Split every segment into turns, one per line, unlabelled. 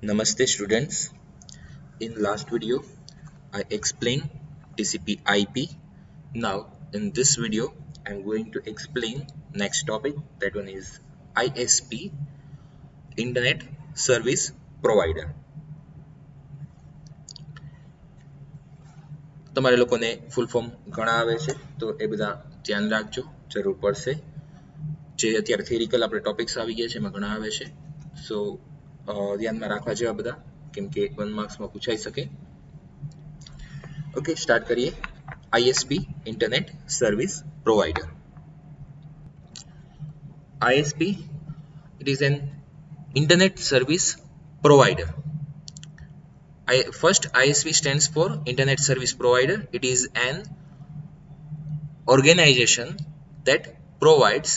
Namaste students. In last video, I explained TCP IP. Now in this video, I'm going to explain next topic. That one is ISP, Internet Service Provider. તમારે લોકોને full form ઘણા આવે છે તો એ બધા ધ્યાન રાખજો, જરૂર પડશે. જે અત્યારે થિયરિકલ આપણે ટોપિક્સ આવી ગયા છે એમાં ઘણા આવે છે, સો ધ્યાનમાં રાખવા જેવા બધા, કેમ કે 1 માર્ક્સમાં પૂછાઈ શકે. ઓકે, સ્ટાર્ટ કરીએ. ISP, Internet Service Provider. ISP, it is an Internet Service Provider. First, ISP stands for Internet Service Provider. It is an organization that provides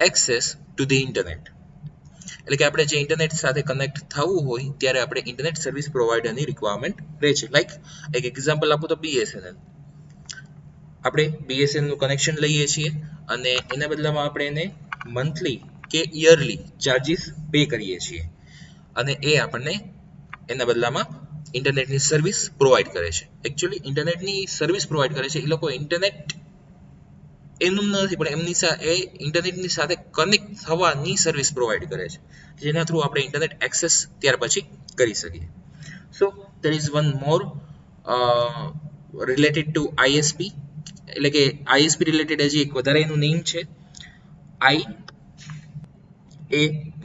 access to the internet. એટલે કે આપણે જે ઇન્ટરનેટ સાથે connect થવું હોય ત્યારે આપણે ઇન્ટરનેટ સર્વિસ પ્રોવાઇડરની રિક્વાયરમેન્ટ રહે છે. લાઈક એક એક્ઝામ્પલ આપું તો BSNL. આપણે BSNLનું કનેક્શન લઈએ છીએ અને એના બદલામાં આપણે એને મંથલી કે યરલી ચાર્જીસ પે કરીએ છીએ અને એ આપણને એના બદલામાં ઇન્ટરનેટની સર્વિસ પ્રોવાઈડ કરે છે. એકચ્યુઅલી ઇન્ટરનેટની સર્વિસ પ્રોવાઈડ કરે છે એ લોકો ઇન્ટરનેટ એમનું નથી, પણ એમની એ ઇન્ટરનેટની સાથે કનેક્ટ થવાની સર્વિસ પ્રોવાઈડ કરે છે, જેના થ્રુ આપણે ઇન્ટરનેટ એક્સેસ ત્યાર પછી કરી શકીએ. So there is one more related to ISP, એટલે કે ISP રિલેટેડ હજી એક વધારે એનું નેમ છે IAP,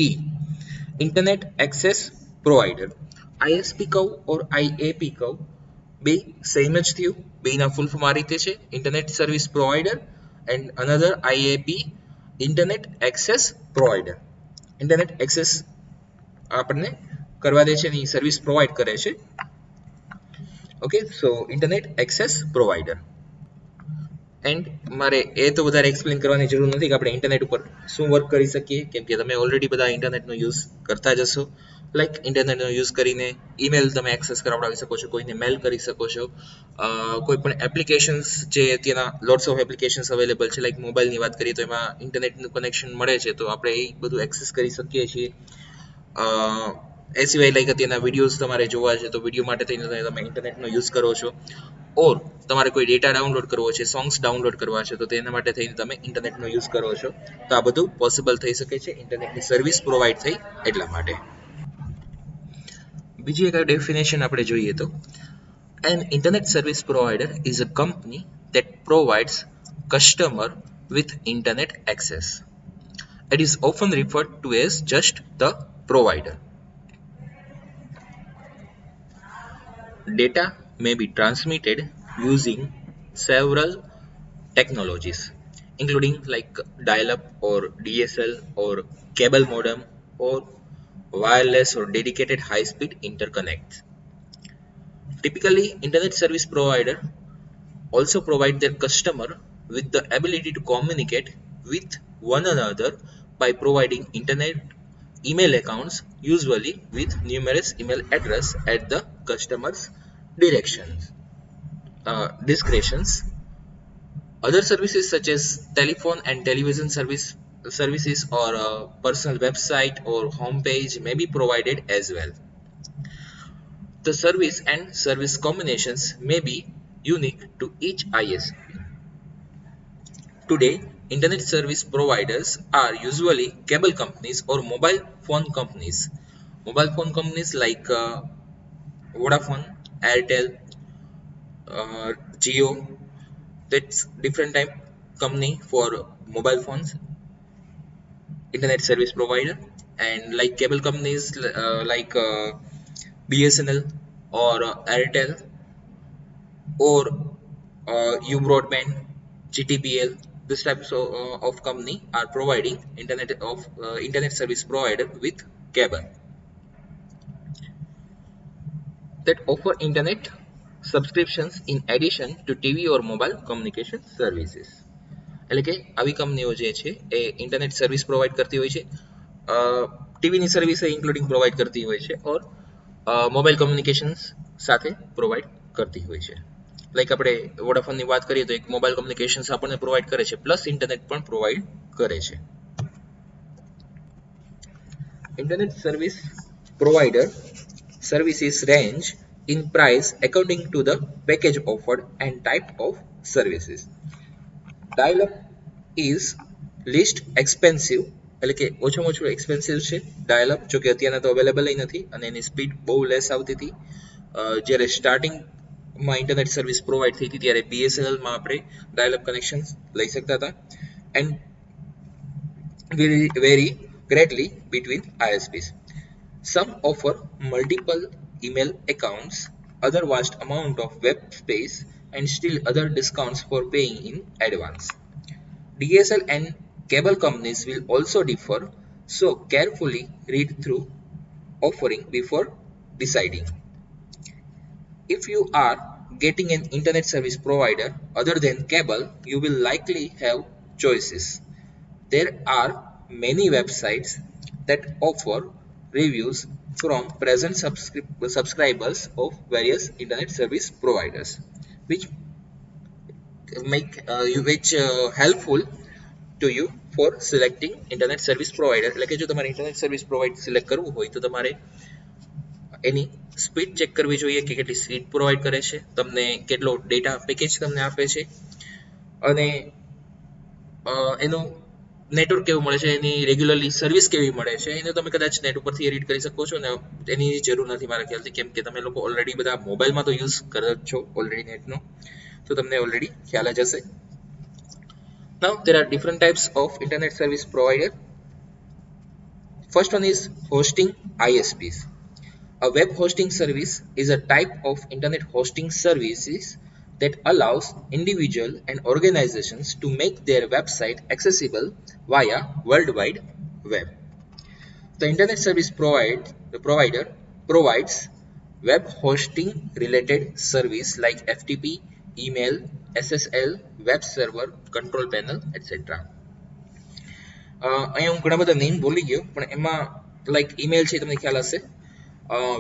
internet access provider. ISP કહું ઓર IAP કહું બે સેમ જ થયું, બેના ફૂલ ફોર્મ આ રીતે છે, internet service provider and another IAP, Internet Access Provider. Internet Access આપણને કરવા દે છે અને સર્વિસ પ્રોવાઈડ કરે છે. Okay, so internet access provider. And મારે એ તો વધારે એક્સપ્લેન કરવાની જરૂર નથી કે આપણે ઇન્ટરનેટ ઉપર શું વર્ક કરી શકીએ, કેમ કે તમે ઓલરેડી બધા ઇન્ટરનેટનો યુઝ કરતા જ હશો. લાઈક ઇન્ટરનેટનો યુઝ કરીને ઈમેલ તમે એક્સેસ કરાવડાવી શકો છો, કોઈને મેલ કરી શકો છો, કોઈ પણ એપ્લિકેશન્સ જે અત્યારના લોટ્સ ઓફ એપ્લિકેશન્સ અવેલેબલ છે, લાઈક મોબાઈલની વાત કરીએ તો એમાં ઇન્ટરનેટનું કનેક્શન મળે છે તો આપણે એ બધું એક્સેસ કરી શકીએ છીએ. એ સિવાય લાઈક અત્યારના વિડીયોઝ તમારે જોવા છે તો વિડીયો માટે થઈને તમે ઇન્ટરનેટનો યુઝ કરો છો, ઓર તમારે કોઈ ડેટા ડાઉનલોડ કરવો છે, સોંગ્સ ડાઉનલોડ કરવા છે તો તેના માટે થઈને તમે ઇન્ટરનેટનો યુઝ કરો છો. તો આ બધું પોસિબલ થઈ શકે છે ઇન્ટરનેટની સર્વિસ પ્રોવાઈડ થઈ એટલા માટે. બીજી એક ડેફિનેશન આપણે જોઈએ તો an internet service provider is a company that provides customer with internet access. It is often referred to as just the provider. Data may be transmitted using several technologies, including like dial-up or DSL or cable modem or wireless or dedicated high-speed interconnects. Typically, internet service provider also provide their customer with the ability to communicate with one another by providing internet email accounts, usually with numerous email address at the customer's discretions. Other services such as telephone and television services or personal website or homepage may be provided as well. The service and service combinations may be unique to each ISP. Today, internet service providers are usually cable companies or mobile phone companies. Mobile phone companies like Vodafone, Airtel, Jio, that's different type company for mobile phones, internet service provider, and like cable companies like BSNL or Airtel or U Broadband, GTPL. This types of company are providing internet service provider with cable that offer internet subscriptions in addition to TV or mobile communication services. એટલે કે આવી કંપનીઓ જે છે એ internet service provide કરતી હોય છે, ટીવીની સર્વિસ ઇન્ક્લુડિંગ પ્રોવાઈડ કરતી હોય છે, ઓર મોબાઈલ કમ્યુનિકેશન્સ સાથે પ્રોવાઈડ કરતી હોય છે. લાઈક આપણે વોડાફોનની વાત કરીએ તો એક મોબાઈલ કમ્યુનિકેશન્સ આપણને પ્રોવાઈડ કરે છે પ્લસ ઇન્ટરનેટ પણ પ્રોવાઈડ કરે છે. Internet service provider services range in price according to the package offered and type of services. Dial-up is least expensive, એટલે કે ઓછામાં ઓછું એક્સપેન્સિવ છે ડાયલ અપ, જો કે અત્યારના તો અવેલેબલ નથી અને એની સ્પીડ બહુ લેસ આવતી હતી. જ્યારે સ્ટાર્ટિંગમાં ઇન્ટરનેટ સર્વિસ પ્રોવાઈડ થઈ હતી ત્યારે બીએસએનએલમાં આપણે ડાયલ અપ કનેક્શન લઈ શકતા હતા and will vary greatly between ISPs. Some offer multiple email accounts, other vast amount of web space, and still other discounts for paying in advance. DSL and cable companies will also differ, so carefully read through offering before deciding. If you are getting an internet service provider other than cable, you will likely have choices. There are many websites that offer reviews from present subscribers of various internet service providers, which make helpful to you for selecting internet service provider. એટલે કે જો તમારે internet service provider select કરવું હોય તો તમારે એની speed check કરવી જોઈએ કે કેટલી સ્પીડ પ્રોવાઈડ કરે છે, તમને કેટલો ડેટા પેકેજ તમને આપે છે અને એનું નેટવર્ક કેવું મળે છે, એની રેગ્યુલરલી સર્વિસ કેવી મળે છે, એને તમે કદાચ નેટ ઉપરથી રીડ કરી શકો છો ને એની જરૂર નથી મારા ખ્યાલથી, કેમ કે તમે લોકો ઓલરેડી બધા મોબાઈલમાં તો યુઝ કરો છો ઓલરેડી નેટનો, તો તમને ઓલરેડી ખ્યાલ જ હશે. Now there are different types of internet service provider. First one is hosting ISPs. A web hosting service is a type of internet hosting services that allows individuals and organizations to make their website accessible via World Wide Web. The internet service provider provides web hosting related service like FTP, email, SSL, web server, control panel, etc. અહીંયા હું ઘણા બધા name બોલી ગયો પણ એમાં like email છે તમને ખ્યાલ હશે,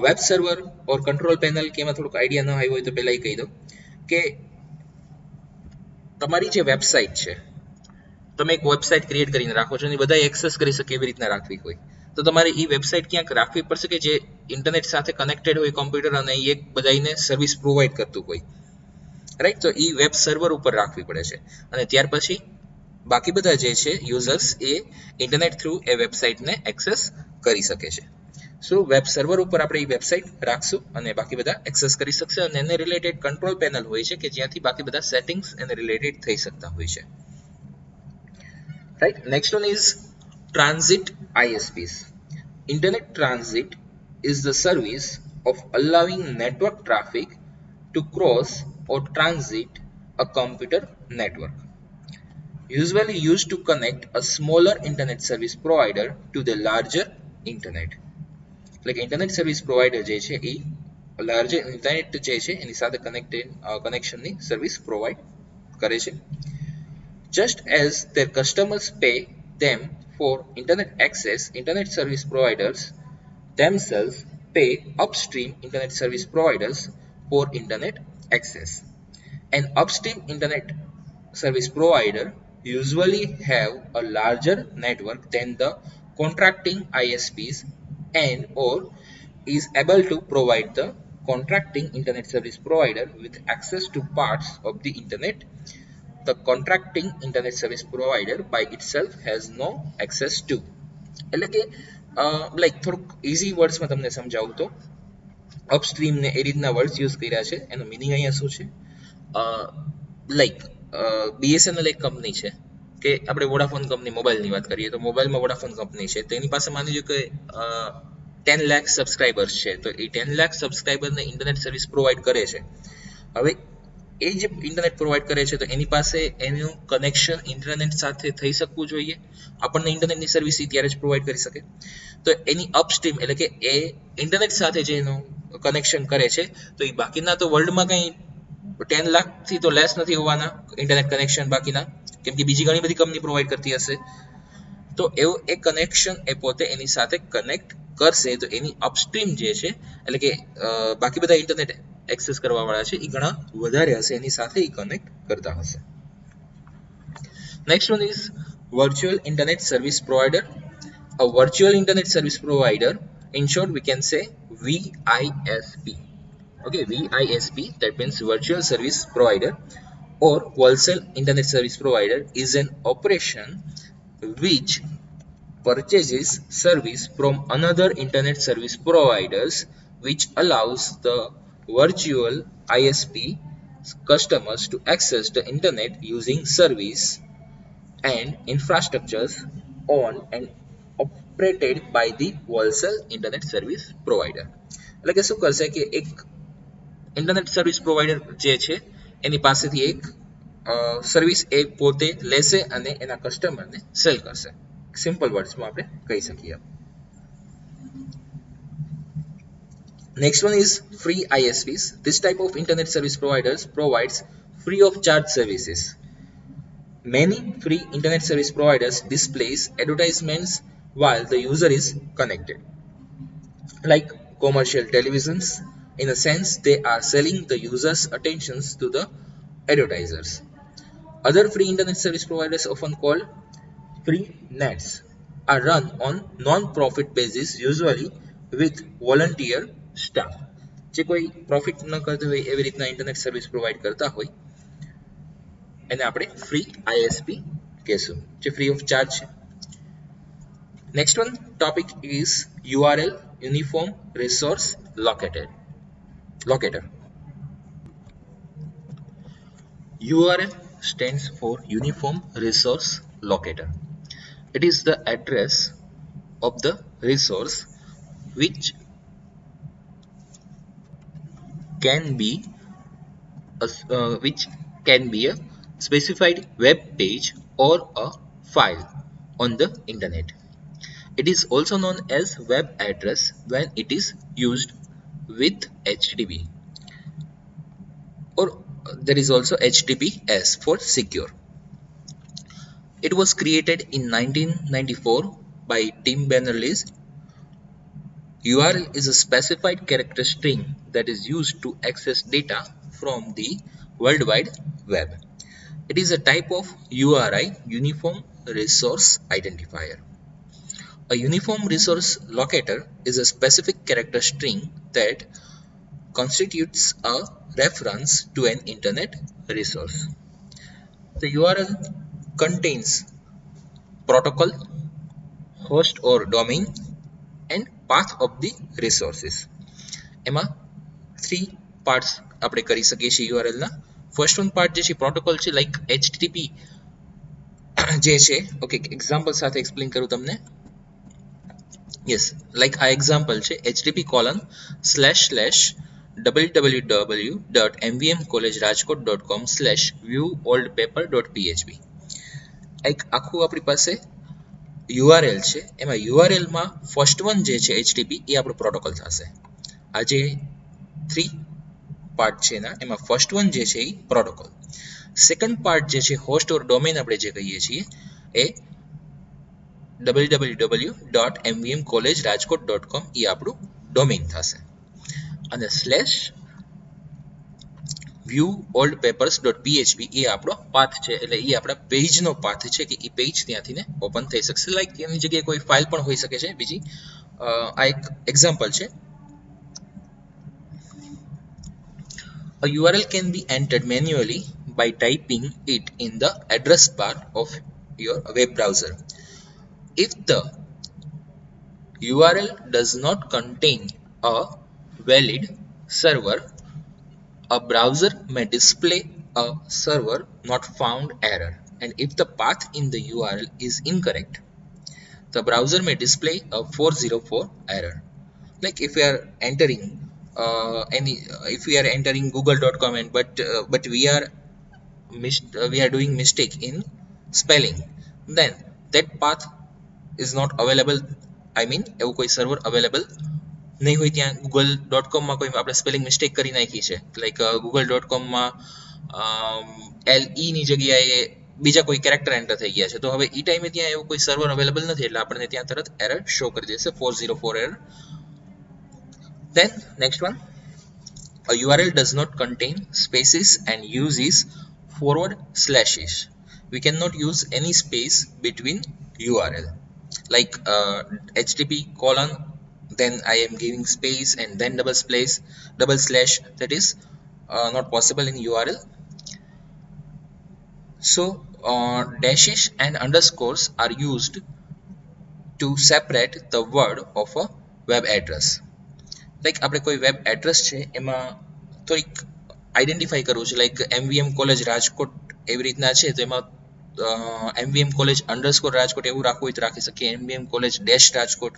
વેબ સર્વર ઓર કંટ્રોલ પેનલ કે એમાં થોડુંક આઈડિયા ન આવ્યો હોય તો પહેલાં એ કહી દઉં કે તમારી જે વેબસાઇટ છે, તમે એક વેબસાઇટ ક્રિએટ કરીને રાખો છો અને બધા એક્સેસ કરી શકે એવી રીતના રાખવી હોય તો તમારે એ વેબસાઇટ ક્યાંક રાખવી પડશે કે જે ઇન્ટરનેટ સાથે કનેક્ટેડ હોય કોમ્પ્યુટર અને એ બધાને સર્વિસ પ્રોવાઈડ કરતું હોય, રાઈટ. તો એ વેબ સર્વર ઉપર રાખવી પડે છે અને ત્યાર પછી બાકી બધા જે છે યુઝર્સ એ ઇન્ટરનેટ થ્રુ એ વેબસાઇટને એક્સેસ કરી શકે છે. સો વેબ સર્વર ઉપર આપણે એ વેબસાઇટ રાખશું અને બાકી બધા એક્સેસ કરી શકશે અને એને રિલેટેડ કંટ્રોલ પેનલ હોય છે કે જ્યાંથી બાકી બધા સેટિંગ્સ એને રિલેટેડ થઈ શકતા હોય છે, right. Next one is transit ISPs. Internet transit is the service of allowing network traffic to cross or transit a computer network, usually used to connect a smaller internet service provider to the larger internet. એટલે કે internet service provider જે છે એ larger internet જે છે એની સાથે કનેક્શનની service provide કરે છે. Just as their customers pay them for internet access, internet service providers themselves pay upstream internet service providers for internet access. An upstream internet service provider usually have a larger network than the contracting ISPs and or is able to provide the contracting internet service provider with access to parts of the internet the contracting internet service provider by itself has no access to. એટલે કે like થોડુંક easy વર્ડ્સમાં તમને સમજાવું તો upstream ને એ રીતના words use કર્યા છે, એનો મિનિંગ અહીંયા શું છે, લાઈક બીએસએનએલ એક કંપની છે કે આપણે વોડાફોન કંપની મોબાઈલની વાત કરીએ તો મોબાઈલમાં વોડાફોન કંપની છે તો એની પાસે માની લો કે 10 લાખ સબસ્ક્રાઈબર્સ છે તો એ 10 લાખ સબસ્ક્રાઈબરને ઇન્ટરનેટ સર્વિસ પ્રોવાઈડ કરે છે. હવે એ જે ઇન્ટરનેટ પ્રોવાઈડ કરે છે તો એની પાસે એનું કનેક્શન ઇન્ટરનેટ સાથે થઈ શકવું જોઈએ, આપણને ઇન્ટરનેટની સર્વિસ ત્યારે જ પ્રોવાઈડ કરી શકે. તો એની અપસ્ટ્રીમ એટલે કે એ ઇન્ટરનેટ સાથે જે એનું કનેક્શન કરે છે તો એ બાકીના તો વર્લ્ડમાં કંઈ 10 લાખથી તો લેસ નથી હોવાના ઇન્ટરનેટ કનેક્શન બાકીના, કેમ કે બીજી ઘણી બધી કંપની પ્રોવાઈડ કરતી હશે. તો એવું એ કનેક્શન એ પોતે એની સાથે કનેક્ટ કરશે તો એની અપસ્ટ્રીમ જે છે એટલે કે બાકી બધા ઇન્ટરનેટ એક્સેસ કરવા વાળા છે એ ઘણા વધારે હશે એની સાથે એ કનેક્ટ કરતા હશે. Next one is virtual internet service provider. A virtual internet service provider, in short we can say VISP. Okay, VISP, that means virtual service provider or wholesale internet service provider, is an operation which purchases service from another internet service providers, which allows the virtual ISP customers to access the internet using service and infrastructures owned and operated by the wholesale internet service provider. એટલે કે શું કરશે કે એક internet service provider જે છે એની પાસેથી એક સર્વિસ એ પોતે લેશે અને એના કસ્ટમરને સેલ કરશે. સિમ્પલ વર્ડ્સમાં આપણે કહી શકીએ. Next one is free ISPs. This type of internet service providers provides free of charge services. Many free internet service providers displays advertisements while the user is connected, like commercial televisions. In a sense, they are selling the user's attentions to the advertisers. Other free internet service providers, often called free nets, are run on non-profit basis, usually with volunteer staff. જે કોઈ profit ન કરતો હોય એવી રીતના internet service provide કરતા હોય એને આપણે ફ્રી ISP કહેશું, જે ફ્રી ઓફ ચાર્જ છે. Next one topic is URL, Uniform Resource Locator. URL stands for Uniform Resource Locator. It is the address of the resource which can be a specified web page or a file on the internet. It is also known as web address when it is used with HTTP, or there is also HTTPS for secure. It was created in 1994 by Tim Berners-Lee. URL is a specified character string that is used to access data from the World Wide Web. It is a type of URI, Uniform Resource Identifier. A Uniform Resource Locator is a specific character string that constitutes a reference to an internet resource. The URL contains protocol, host or domain, and path of the resources. એમાં 3 parts આપણે કરી શકીએ છીએ URL ના. First one part જે છે protocol છે, like HTTP જે છે. ઓકે, એક્ઝામ્પલ સાથે એક્સપ્લેન કરું તમને. યસ, લાઈક આ એક્ઝામ્પલ છે http://www.mvmcollegerajkot.com/viewoldpaper.php. એક આખું આપણી પાસે URL છે. એમાં URL માં ફર્સ્ટ વન જે છે HTTP એ આપણો પ્રોટોકોલ થશે. આ જે 3 પાર્ટ છે ના એમાં ફર્સ્ટ વન જે છે એ પ્રોટોકોલ. સેકન્ડ પાર્ટ જે છે હોસ્ટ ઓર ડોમેન આપણે જે કહીએ છીએ એ www.mvmcollegerajkot.com એ આપણું ડોમેન થશે. અને /viewoldpapers.php એ આપણો પાથ છે, એટલે એ આપણા પેજનો પાથ છે કે એ પેજ ત્યાંથી ને ઓપન થઈ શકશે. લાઈક એની જગ્યાએ કોઈ ફાઇલ પણ હોઈ શકે છે બીજી. આ એક એક્ઝામ્પલ છે. A URL can be entered manually by typing it in the address bar of your web browser. If the URL does not contain a valid server, a browser may display a server not found error. And if the path in the URL is incorrect, the browser may display a 404 error. Like if we are entering if we are entering google.com and but we are doing mistake in spelling, then that path is not available. I mean એવું કોઈ server available નહીં હોય ત્યાં. google.com માં કોઈ આપણે spelling mistake કરી નાખી છે, લાઈક google.com માં LE ની જગ્યાએ બીજા કોઈ કેરેક્ટર એન્ટર થઈ ગયા છે, તો હવે એ ટાઈમે ત્યાં એવું કોઈ સર્વર અવેલેબલ નથી, એટલે આપણને ત્યાં તરત એરર શો કરી દેશે 404 error. Then next one, a URL does not contain spaces and uses forward slashes. We cannot use any space between URL, like http:// then I am giving space and then double slash. That is not possible in URL. So dashes and underscores are used to separate the word of a web address. Like આપણે કોઈ web address છે એમાં થોડીક identify કરવું છે, like MVM college Rajkot એવી રીતના છે તો એમાં MVM કોલેજ અંડરસ્કોર રાજકોટ એવું રાખવું હોય તો રાખી શકીએ, MVM કોલેજ ડેશ રાજકોટ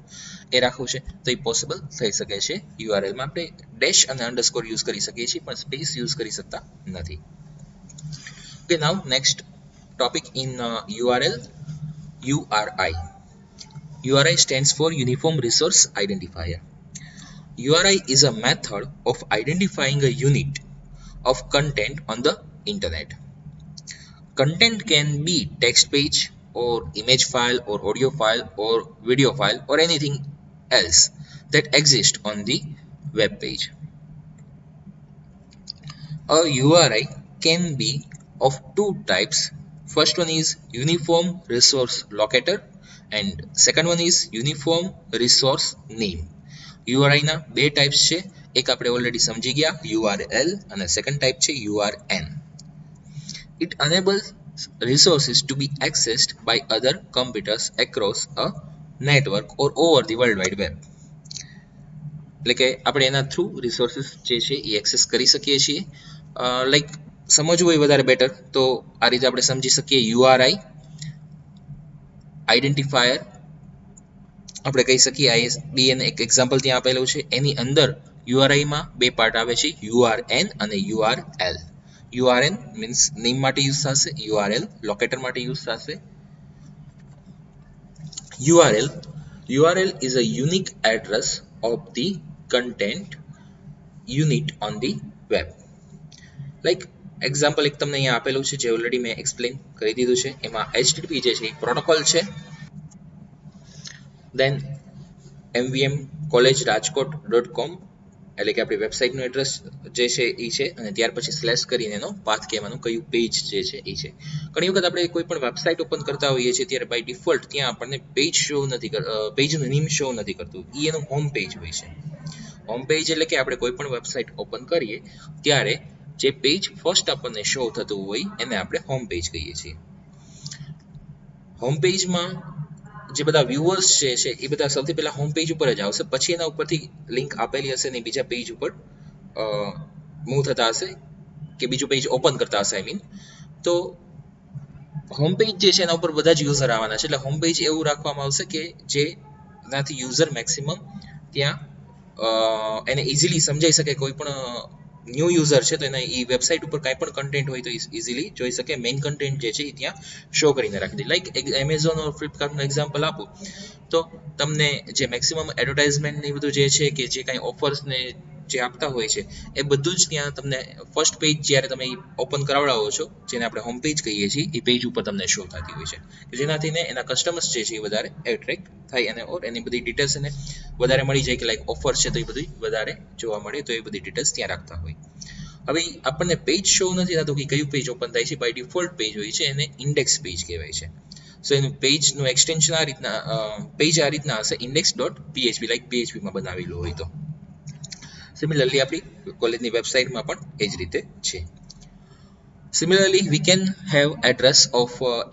એ રાખવું છે તો એ પોસિબલ થઈ શકે છે. યુઆરએલમાં આપણે ડેશ અને અંડરસ્કોર યુઝ કરી શકીએ છીએ પણ સ્પેસ યુઝ કરી શકતા નથી. Okay, now next topic in URL, URI. URI stands for Uniform Resource Identifier. URI is a method of identifying a unit of content on the internet. Content can be text page or image file or audio file or video file or anything else that exists on the web page. A URI can be of two types. First one is Uniform Resource Locator and second one is Uniform Resource Name. URI ના બે types છે, એક આપણે already સમજી ગયા URL અને second type છે URN. It enables resources to be accessed by other computers across a network or over the world wide web. એટલે કે આપણે એના થ્રુ રિસોર્સિસ જે છે એ એક્સેસ કરી શકીએ છીએ. લાઈક સમજવું હોય વધારે બેટર તો આ રીતે આપણે સમજી શકીએ. URI આઈડેન્ટિફાયર આપણે કહી શકીએ, ISBN એક એક્ઝામ્પલ ત્યાં આપેલું છે. એની અંદર યુઆરઆઈમાં બે પાર્ટ આવે છે, URN અને URL. URN મીન્સ નેમ માટે યુઝ થશે, URL લોકેટર માટે યુઝ થશે. URL is a unique address of the content unit on the web. Like example એક તમને અહીંયા આપેલું છે જે ઓલરેડી મેં એક્સપ્લેન કરી દીધું છે. એમાં HTTP જે છે એ પ્રોટોકોલ છે. દેન mvmcollegerajkot.com એટલે કે આપણી વેબસાઇટનું એડ્રેસ જે છે એ છે અને ત્યાર પછી સ્લેશ કરીને એનો પાથ કહેવાનું કયું પેજ જે છે એ છે. ઘણી વખત આપણે કોઈ પણ વેબસાઇટ ઓપન કરતા હોઈએ છીએ ત્યારે બાય ડિફોલ્ટ ત્યાં આપણને પેજ શો નથી પેજનું નેમ શો નથી કરતું, એ એનું હોમ પેજ હોય છે. હોમ પેજ એટલે કે આપણે કોઈ પણ વેબસાઇટ ઓપન કરીએ ત્યારે જે પેજ ફર્સ્ટ આપણને શો થતું હોય એને આપણે હોમ પેજ કહીએ છીએ. હોમ પેજમાં જે બધા વ્યુઅર્સ છે એ બધા સૌથી પહેલા હોમ પેજ ઉપર જ આવશે, પછી એના ઉપરથી લિંક આપેલી હશે ને બીજા પેજ ઉપર મૂવ થતા હશે કે બીજું પેજ ઓપન કરતા હશે. આઈ મીન તો હોમ પેજ જે છે એના ઉપર બધા જ યુઝર આવવાના છે, એટલે હોમ પેજ એવું રાખવામાં આવશે કે જેનાથી યુઝર મેક્સિમમ ત્યાં એને ઇઝીલી સમજાઈ શકે. કોઈ પણ ન્યૂ યુઝર છે તો એના એ વેબસાઇટ ઉપર કાંઈ પણ કન્ટેન્ટ હોય તો ઇઝીલી જોઈ શકે. મેઇન કન્ટેન્ટ જે છે એ ત્યાં શો કરીને રાખી દે. લાઈક એમેઝોન ઓર ફ્લિપકાર્ટનું એક્ઝામ્પલ આપું તો તમને જે મેક્સિમમ એડવર્ટાઇઝમેન્ટ ને બધું જે છે કે જે કાંઈ ઓફર્સ ને જે આપતા હોય છે એ બધું જ ત્યાં તમને ફર્સ્ટ પેજ જ્યારે તમે ઓપન કરાવડાવો છો, જેને આપણે હોમ પેજ કહીએ છીએ, એ પેજ ઉપર તમને શો થતી હોય છે, જેનાથી ને એના કસ્ટમર્સ જે છે એ વધારે એટ્રેક્ટ થાય અને ઓર એની બધી ડિટેલ્સ એને વધારે મળી જાય કે લાઈક ઓફર છે તો એ બધી વધારે જોવા મળે, તો એ બધી ડિટેલ્સ ત્યાં રાખતા હોય. હવે આપણને પેજ શો નથી થતું કે કયું પેજ ઓપન થાય છે. બાય ડિફોલ્ટ પેજ હોય છે એને ઇન્ડેક્સ પેજ કહેવાય છે. સો એનું પેજનું એક્સટેન્શન આ રીતના પેજ આ રીતના હશે, index.php, લાઈક PHPમાં બનાવેલું હોય તો. સિમિલરલી આપણી કોલેજની વેબસાઇટમાં પણ એ જ રીતે છે. Similarly, we can have address of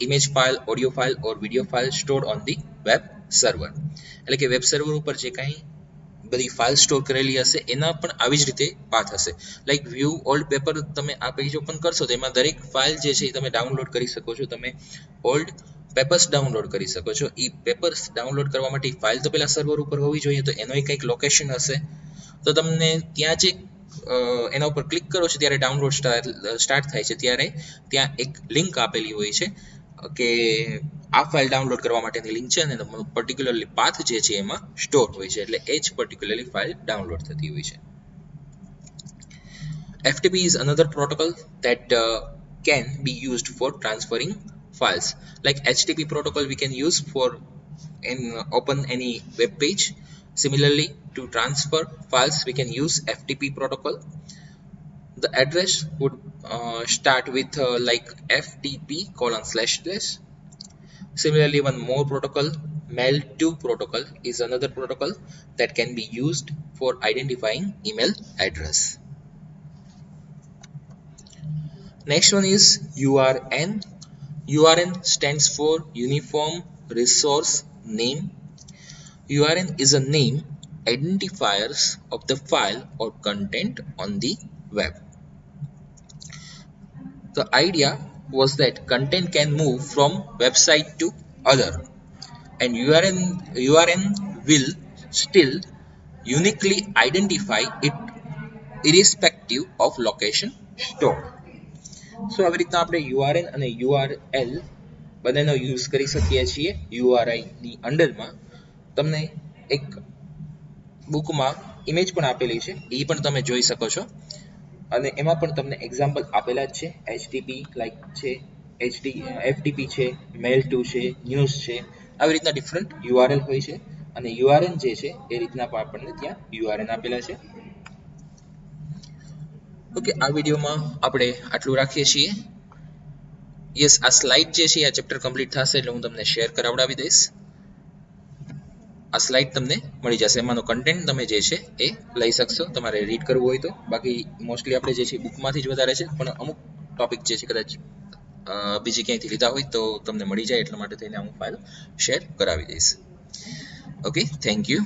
image file, audio file or video file stored on the web server. એટલે કે વેબ સર્વર ઉપર જે કાંઈ બધી ફાઇલ સ્ટોર કરેલી હશે એના પણ આવી જ રીતે પાથ હશે. લાઈક વ્યૂ ઓલ્ડ પેપર તમે આ પેજ ઓપન કરશો તો એમાં દરેક ફાઇલ જે છે એ તમે ડાઉનલોડ કરી શકો છો. તમે ઓલ્ડ પેપર્સ ડાઉનલોડ કરી શકો છો. એ પેપર્સ ડાઉનલોડ કરવા માટે ફાઇલ તો પહેલાં સર્વર ઉપર હોવી જોઈએ, તો એનો કંઈક લોકેશન હશે. તો તમને ત્યાં જે એના ઉપર ક્લિક કરો છો ત્યારે ડાઉનલોડ સ્ટાર્ટ થાય છે ત્યારે ત્યાં એક લિંક આપેલી હોય છે કે આ ફાઇલ ડાઉનલોડ કરવા માટેની લિંક છે અને પર્ટિક્યુલરલી પાથ જે છે એમાં સ્ટોર હોય છે, એટલે એ જ પર્ટિક્યુલરલી ફાઇલ ડાઉનલોડ થતી હોય છે. FTP is another protocol that can be used for transferring files. Like HTTP protocol we can use for open any web page. Similarly, to transfer files we can use FTP protocol. The address would start with like FTP://. Similarly, one more protocol Mail2 protocol is another protocol that can be used for identifying email address. Next one is URN. URN stands for Uniform Resource Name. URN is a name identifiers of the file or content on the web. The idea was that content can move from website to other, and URN will still uniquely identify it irrespective of location stored. સો આવી રીતના આપણે URN અને URL બંનેનો use કરી શકીએ છીએ URI ની અંડરમાં. તમને એક બુકમાં ઇમેજ પણ આપેલી છે, એ પણ તમે જોઈ શકો છો, અને એમાં પણ તમને એક્ઝામ્પલ આપેલા જ છે. HTTP લાઈક છે, FTP છે, Mail2 છે, ન્યૂઝ છે, આવી રીતના ડિફરન્ટ URL હોય છે, અને URN જે છે એ રીતના પણ આપણને ત્યાં URN આપેલા છે. ઓકે, આ વિડીયોમાં આપણે આટલું રાખીએ છીએ. યસ, આ સ્લાઇડ જે છે આ ચેપ્ટર કમ્પ્લીટ થશે એટલે હું તમને શેર કરાવડાવી દઈશ. આ સ્લાઇડ તમને મળી જશે, એમાંનો કન્ટેન્ટ તમે જે છે એ લઈ શકશો તમારે રીડ કરવું હોય તો. બાકી મોસ્ટલી આપણે જે છે બુકમાંથી જ વધારે છે, પણ અમુક ટોપિક જે છે કદાચ બીજી ક્યાંયથી લીધા હોય તો તમને મળી જાય, એટલા માટે થઈને હું ફાઇલ શેર કરાવી દઈશ. Okay, thank you.